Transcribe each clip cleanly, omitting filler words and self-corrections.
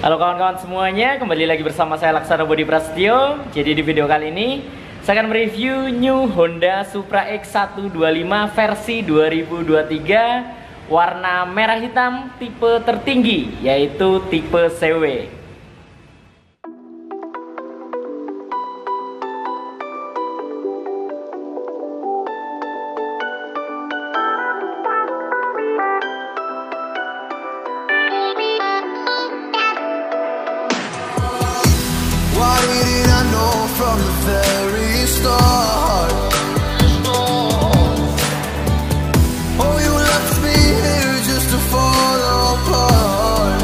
Halo kawan-kawan semuanya, kembali lagi bersama saya Laksana Budi Prasetyo. Jadi di video kali ini saya akan mereview new Honda Supra X125 versi 2023 warna merah hitam tipe tertinggi, yaitu tipe CW. Why didn't I know from the very start? Oh, you left me here just to fall apart.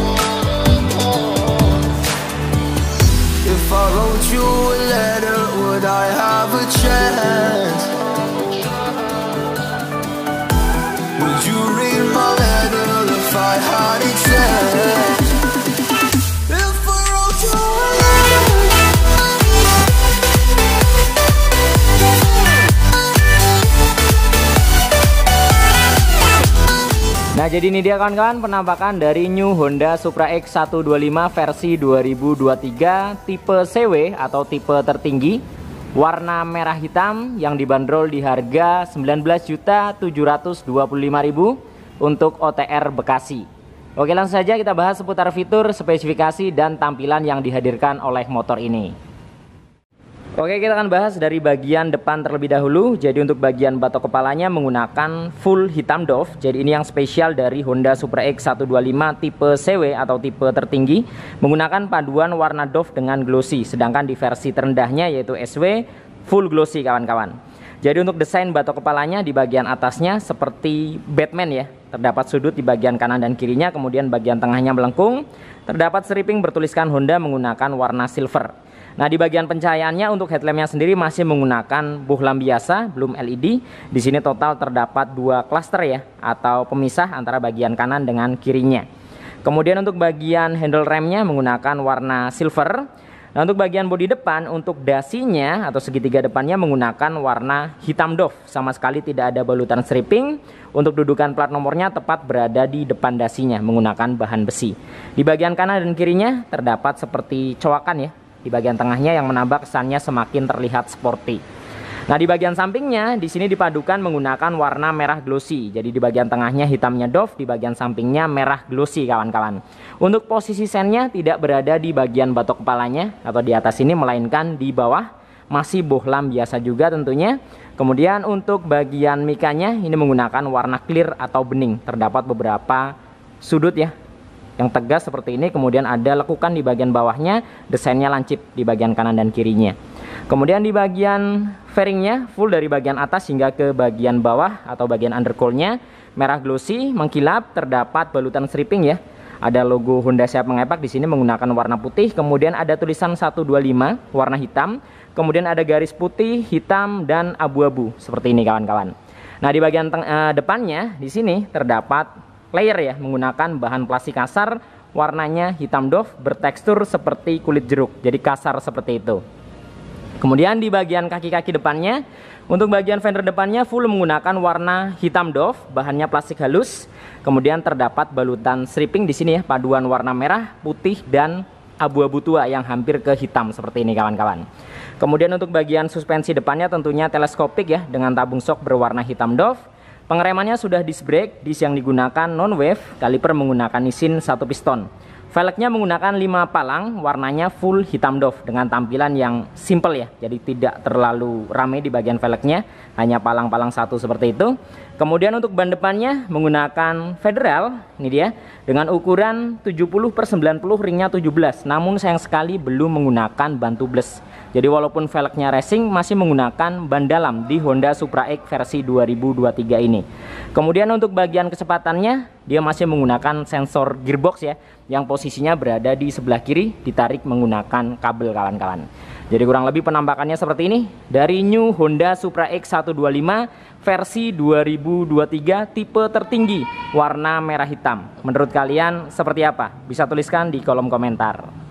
If I wrote you a letter, would I have a chance? Would you read my letter if I had a chance? If I wrote you a letter. Nah, jadi ini dia kawan-kawan penampakan dari new Honda Supra X125 versi 2023 tipe CW atau tipe tertinggi, warna merah hitam yang dibanderol di harga 19.725.000 untuk OTR Bekasi. Oke, langsung saja kita bahas seputar fitur, spesifikasi, dan tampilan yang dihadirkan oleh motor ini. Oke, kita akan bahas dari bagian depan terlebih dahulu. Jadi untuk bagian batok kepalanya menggunakan full hitam doff. Jadi ini yang spesial dari Honda Supra X125 tipe CW atau tipe tertinggi, menggunakan paduan warna doff dengan glossy. Sedangkan di versi terendahnya yaitu SW full glossy kawan-kawan. Jadi untuk desain batok kepalanya di bagian atasnya seperti Batman ya. Terdapat sudut di bagian kanan dan kirinya, kemudian bagian tengahnya melengkung. Terdapat striping bertuliskan Honda menggunakan warna silver. Nah, di bagian pencahayaannya untuk headlampnya sendiri masih menggunakan bohlam biasa, belum LED. Di sini total terdapat dua klaster ya, atau pemisah antara bagian kanan dengan kirinya. Kemudian untuk bagian handle remnya menggunakan warna silver. Nah, untuk bagian bodi depan, untuk dasinya atau segitiga depannya menggunakan warna hitam doff. Sama sekali tidak ada balutan striping. Untuk dudukan plat nomornya tepat berada di depan dasinya menggunakan bahan besi. Di bagian kanan dan kirinya terdapat seperti coakan ya. Di bagian tengahnya yang menambah kesannya semakin terlihat sporty. Nah, di bagian sampingnya di sini dipadukan menggunakan warna merah glossy. Jadi di bagian tengahnya hitamnya doff, di bagian sampingnya merah glossy kawan-kawan. Untuk posisi sennya tidak berada di bagian batok kepalanya atau di atas ini, melainkan di bawah, masih bohlam biasa juga tentunya. Kemudian untuk bagian mikanya ini menggunakan warna clear atau bening. Terdapat beberapa sudut ya yang tegas seperti ini, kemudian ada lekukan di bagian bawahnya, desainnya lancip di bagian kanan dan kirinya. Kemudian di bagian fairingnya full dari bagian atas hingga ke bagian bawah atau bagian undercoolnya merah glossy mengkilap, terdapat balutan striping ya. Ada logo Honda Siap Mengepak di sini menggunakan warna putih, kemudian ada tulisan 125 warna hitam, kemudian ada garis putih, hitam, dan abu-abu seperti ini kawan-kawan. Nah, di bagian depannya di sini terdapat layer ya, menggunakan bahan plastik kasar, warnanya hitam doff bertekstur seperti kulit jeruk, jadi kasar seperti itu. Kemudian di bagian kaki-kaki depannya, untuk bagian fender depannya full menggunakan warna hitam doff, bahannya plastik halus. Kemudian terdapat balutan striping di sini ya, paduan warna merah, putih, dan abu-abu tua yang hampir ke hitam seperti ini kawan-kawan. Kemudian untuk bagian suspensi depannya tentunya teleskopik ya, dengan tabung shock berwarna hitam doff. Pengeremannya sudah disc brake, disc yang digunakan non-wave, kaliper menggunakan Nissin 1 piston. Velgnya menggunakan 5 palang, warnanya full hitam doff dengan tampilan yang simple ya. Jadi tidak terlalu ramai di bagian velgnya, hanya palang-palang satu seperti itu. Kemudian untuk ban depannya menggunakan Federal, ini dia, dengan ukuran 70/90, ringnya 17. Namun sayang sekali belum menggunakan ban tubeless. Jadi walaupun velgnya racing masih menggunakan ban dalam di Honda Supra X versi 2023 ini. Kemudian untuk bagian kecepatannya dia masih menggunakan sensor gearbox ya, yang posisinya berada di sebelah kiri, ditarik menggunakan kabel kawan-kawan. Jadi kurang lebih penampakannya seperti ini dari new Honda Supra X125 versi 2023 tipe tertinggi warna merah hitam. Menurut kalian seperti apa? Bisa tuliskan di kolom komentar.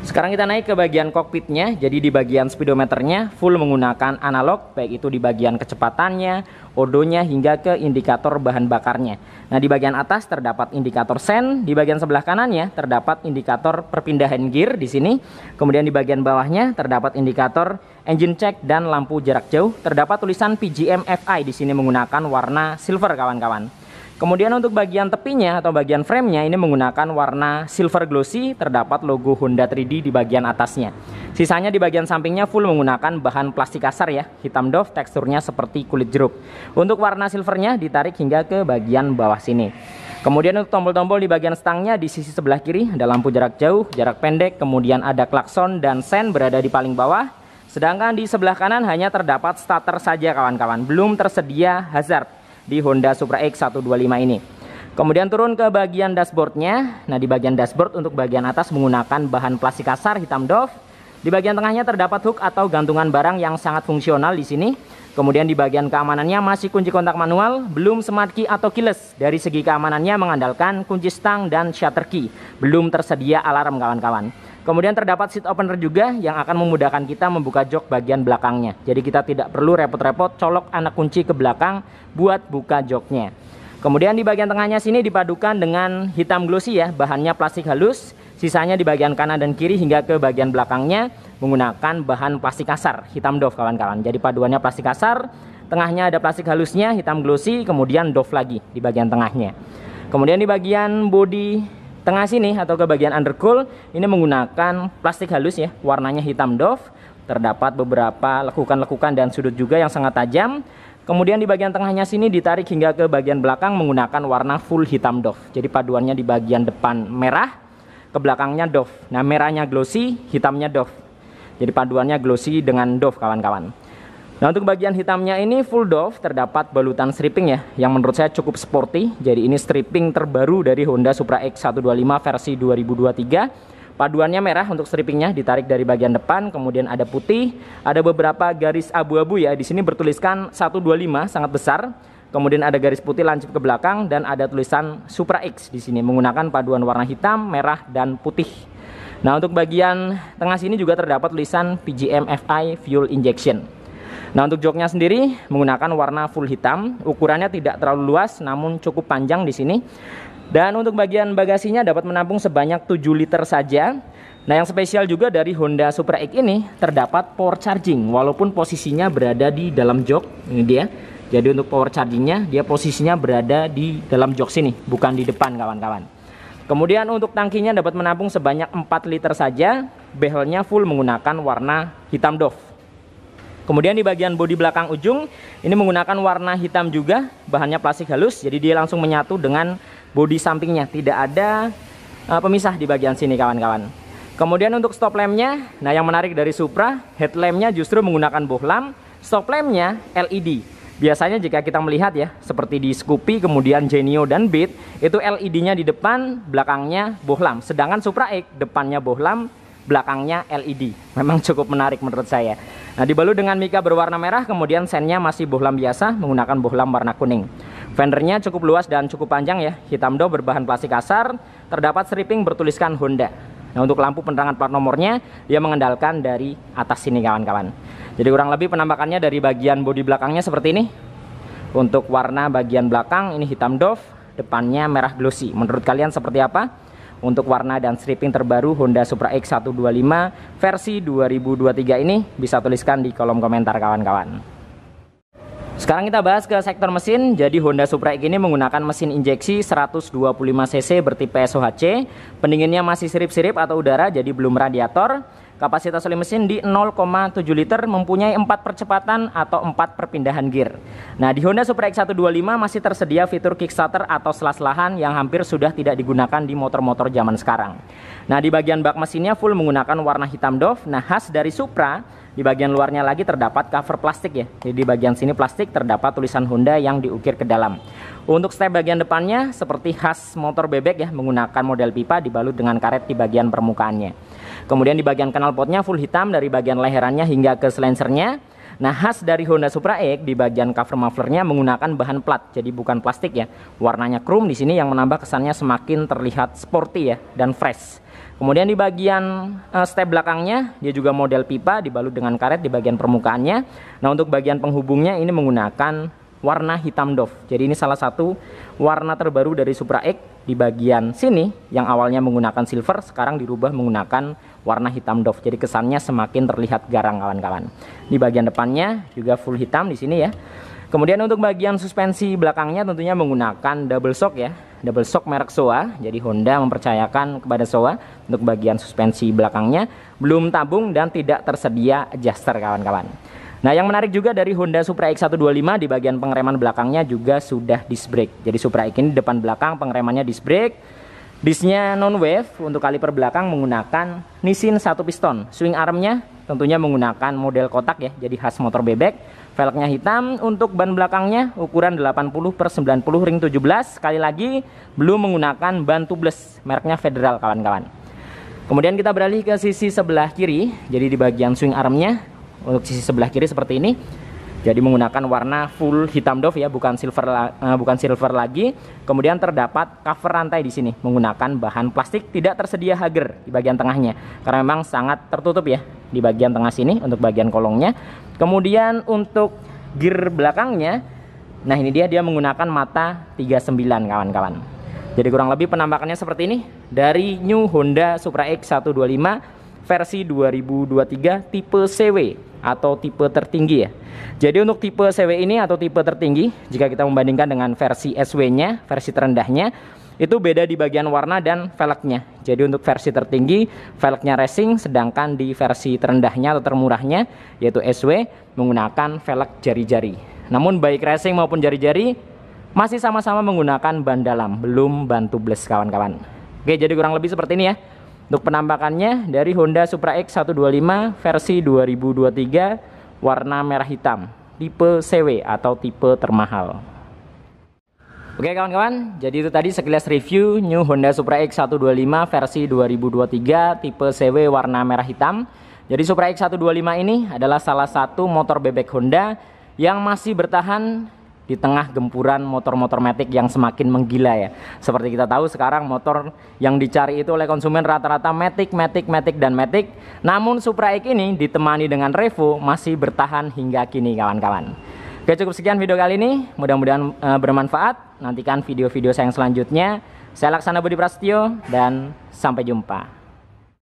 Sekarang kita naik ke bagian kokpitnya. Jadi di bagian speedometernya full menggunakan analog, baik itu di bagian kecepatannya, odonya, hingga ke indikator bahan bakarnya. Nah, di bagian atas terdapat indikator sen, di bagian sebelah kanannya terdapat indikator perpindahan gear di sini. Kemudian di bagian bawahnya terdapat indikator engine check dan lampu jarak jauh. Terdapat tulisan PGM FI di sini menggunakan warna silver, kawan-kawan. Kemudian untuk bagian tepinya atau bagian framenya ini menggunakan warna silver glossy, terdapat logo Honda 3D di bagian atasnya. Sisanya di bagian sampingnya full menggunakan bahan plastik kasar ya, hitam doff, teksturnya seperti kulit jeruk. Untuk warna silvernya ditarik hingga ke bagian bawah sini. Kemudian untuk tombol-tombol di bagian stangnya di sisi sebelah kiri ada lampu jarak jauh, jarak pendek, kemudian ada klakson dan sen berada di paling bawah. Sedangkan di sebelah kanan hanya terdapat starter saja, kawan-kawan, belum tersedia hazard di Honda Supra X 125 ini. Kemudian turun ke bagian dashboardnya. Nah, di bagian dashboard untuk bagian atas menggunakan bahan plastik kasar hitam doff. Di bagian tengahnya terdapat hook atau gantungan barang yang sangat fungsional di sini. Kemudian di bagian keamanannya masih kunci kontak manual, belum smart key atau keyless. Dari segi keamanannya mengandalkan kunci stang dan shutter key. Belum tersedia alarm, kawan-kawan. Kemudian terdapat seat opener juga yang akan memudahkan kita membuka jok bagian belakangnya. Jadi kita tidak perlu repot-repot colok anak kunci ke belakang buat buka joknya. Kemudian di bagian tengahnya sini dipadukan dengan hitam glossy ya, bahannya plastik halus. Sisanya di bagian kanan dan kiri hingga ke bagian belakangnya menggunakan bahan plastik kasar hitam doff, kawan-kawan. Jadi paduannya plastik kasar, tengahnya ada plastik halusnya hitam glossy, kemudian doff lagi di bagian tengahnya. Kemudian di bagian bodi tengah sini atau ke bagian undercool ini menggunakan plastik halus ya, warnanya hitam doff. Terdapat beberapa lekukan-lekukan dan sudut juga yang sangat tajam. Kemudian di bagian tengahnya sini ditarik hingga ke bagian belakang menggunakan warna full hitam doff. Jadi paduannya di bagian depan merah, ke belakangnya doff. Nah, merahnya glossy, hitamnya doff. Jadi paduannya glossy dengan doff, kawan-kawan. Nah, untuk bagian hitamnya ini full doff, terdapat balutan stripping ya, yang menurut saya cukup sporty. Jadi ini stripping terbaru dari Honda Supra X 125 versi 2023. Paduannya merah untuk strippingnya, ditarik dari bagian depan, kemudian ada putih, ada beberapa garis abu-abu ya. Di sini bertuliskan 125 sangat besar. Kemudian ada garis putih lancip ke belakang dan ada tulisan Supra X di sini menggunakan paduan warna hitam, merah dan putih. Nah, untuk bagian tengah sini juga terdapat tulisan PGM FI Fuel Injection. Nah, untuk joknya sendiri menggunakan warna full hitam, ukurannya tidak terlalu luas namun cukup panjang di sini. Dan untuk bagian bagasinya dapat menampung sebanyak 7 liter saja. Nah, yang spesial juga dari Honda Supra X ini terdapat power charging walaupun posisinya berada di dalam jok. Ini dia. Jadi untuk power chargingnya dia posisinya berada di dalam jok sini, bukan di depan, kawan-kawan. Kemudian untuk tangkinya dapat menampung sebanyak 4 liter saja. Behelnya full menggunakan warna hitam doff. Kemudian di bagian bodi belakang ujung ini menggunakan warna hitam juga, bahannya plastik halus, jadi dia langsung menyatu dengan bodi sampingnya, tidak ada pemisah di bagian sini, kawan-kawan. Kemudian untuk stop lampnya, nah yang menarik dari Supra, headlampnya justru menggunakan bohlam, stop lampnya LED. Biasanya jika kita melihat ya, seperti di Scoopy, kemudian Genio dan Beat, itu LED-nya di depan, belakangnya bohlam. Sedangkan Supra X depannya bohlam, belakangnya LED. Memang cukup menarik menurut saya. Nah, dibalut dengan mika berwarna merah, kemudian sennya masih bohlam biasa menggunakan bohlam warna kuning. Fendernya cukup luas dan cukup panjang ya, hitam doff berbahan plastik kasar, terdapat stripping bertuliskan Honda. Nah, untuk lampu penerangan plat nomornya dia mengandalkan dari atas sini, kawan-kawan. Jadi kurang lebih penampakannya dari bagian bodi belakangnya seperti ini. Untuk warna bagian belakang ini hitam doff, depannya merah glossy. Menurut kalian seperti apa? Untuk warna dan stripping terbaru Honda Supra X 125 versi 2023 ini bisa tuliskan di kolom komentar, kawan-kawan. Sekarang kita bahas ke sektor mesin. Jadi Honda Supra X ini menggunakan mesin injeksi 125 cc bertipe SOHC. Pendinginnya masih sirip-sirip atau udara, jadi belum radiator. Kapasitas oli mesin di 0,7 liter, mempunyai 4 percepatan atau 4 perpindahan gear. Nah, di Honda Supra X 125 masih tersedia fitur kickstarter atau selas-lahan yang hampir sudah tidak digunakan di motor-motor zaman sekarang. Nah, di bagian bak mesinnya full menggunakan warna hitam doff. Nah, khas dari Supra, di bagian luarnya lagi terdapat cover plastik ya. Jadi di bagian sini plastik, terdapat tulisan Honda yang diukir ke dalam. Untuk step bagian depannya seperti khas motor bebek ya, menggunakan model pipa dibalut dengan karet di bagian permukaannya. Kemudian di bagian knalpotnya full hitam dari bagian leherannya hingga ke silencernya. Nah, khas dari Honda Supra X di bagian cover mufflernya menggunakan bahan plat, jadi bukan plastik ya. Warnanya chrome di sini yang menambah kesannya semakin terlihat sporty ya dan fresh. Kemudian di bagian step belakangnya dia juga model pipa dibalut dengan karet di bagian permukaannya. Nah, untuk bagian penghubungnya ini menggunakan warna hitam doff. Jadi ini salah satu warna terbaru dari Supra X. Di bagian sini yang awalnya menggunakan silver sekarang dirubah menggunakan warna hitam doff. Jadi kesannya semakin terlihat garang kawan-kawan. Di bagian depannya juga full hitam di sini ya. Kemudian untuk bagian suspensi belakangnya tentunya menggunakan double shock ya. Double shock merek Showa. Jadi Honda mempercayakan kepada Showa untuk bagian suspensi belakangnya belum tabung dan tidak tersedia adjuster kawan-kawan. Nah, yang menarik juga dari Honda Supra X125 di bagian pengereman belakangnya juga sudah disc brake. Jadi Supra X ini depan belakang pengeremannya disc brake. Discnya non wave, untuk kaliper belakang menggunakan Nissin 1 piston. Swing armnya tentunya menggunakan model kotak ya, jadi khas motor bebek. Velgnya hitam. Untuk ban belakangnya ukuran 80/90 ring 17. Sekali lagi belum menggunakan ban tubeless, mereknya Federal kawan-kawan. Kemudian kita beralih ke sisi sebelah kiri. Jadi di bagian swing armnya untuk sisi sebelah kiri seperti ini. Jadi menggunakan warna full hitam doff ya, bukan silver lagi. Kemudian terdapat cover rantai di sini menggunakan bahan plastik, tidak tersedia hager di bagian tengahnya karena memang sangat tertutup ya di bagian tengah sini untuk bagian kolongnya. Kemudian untuk gear belakangnya, nah ini dia menggunakan mata 39 kawan-kawan. Jadi kurang lebih penampakannya seperti ini dari new Honda Supra X125 versi 2023 tipe CW atau tipe tertinggi ya. Jadi untuk tipe CW ini atau tipe tertinggi, jika kita membandingkan dengan versi SW-nya, versi terendahnya, itu beda di bagian warna dan velgnya. Jadi untuk versi tertinggi, velgnya racing, sedangkan di versi terendahnya atau termurahnya, yaitu SW, menggunakan velg jari-jari. Namun baik racing maupun jari-jari, masih sama-sama menggunakan ban dalam, belum ban tubeless kawan-kawan. Oke, jadi kurang lebih seperti ini ya. Untuk penampakannya dari Honda Supra X125 versi 2023 warna merah hitam, tipe CW atau tipe termahal. Oke kawan-kawan, jadi itu tadi sekilas review new Honda Supra X125 versi 2023 tipe CW warna merah hitam. Jadi Supra X125 ini adalah salah satu motor bebek Honda yang masih bertahan di tengah gempuran motor-motor matic yang semakin menggila ya. Seperti kita tahu sekarang motor yang dicari itu oleh konsumen rata-rata matic, dan matic. Namun Supra X ini ditemani dengan Revo masih bertahan hingga kini kawan-kawan. Oke, cukup sekian video kali ini. Mudah-mudahan bermanfaat. Nantikan video-video saya yang selanjutnya. Saya Laksana Budi Prasetyo dan sampai jumpa.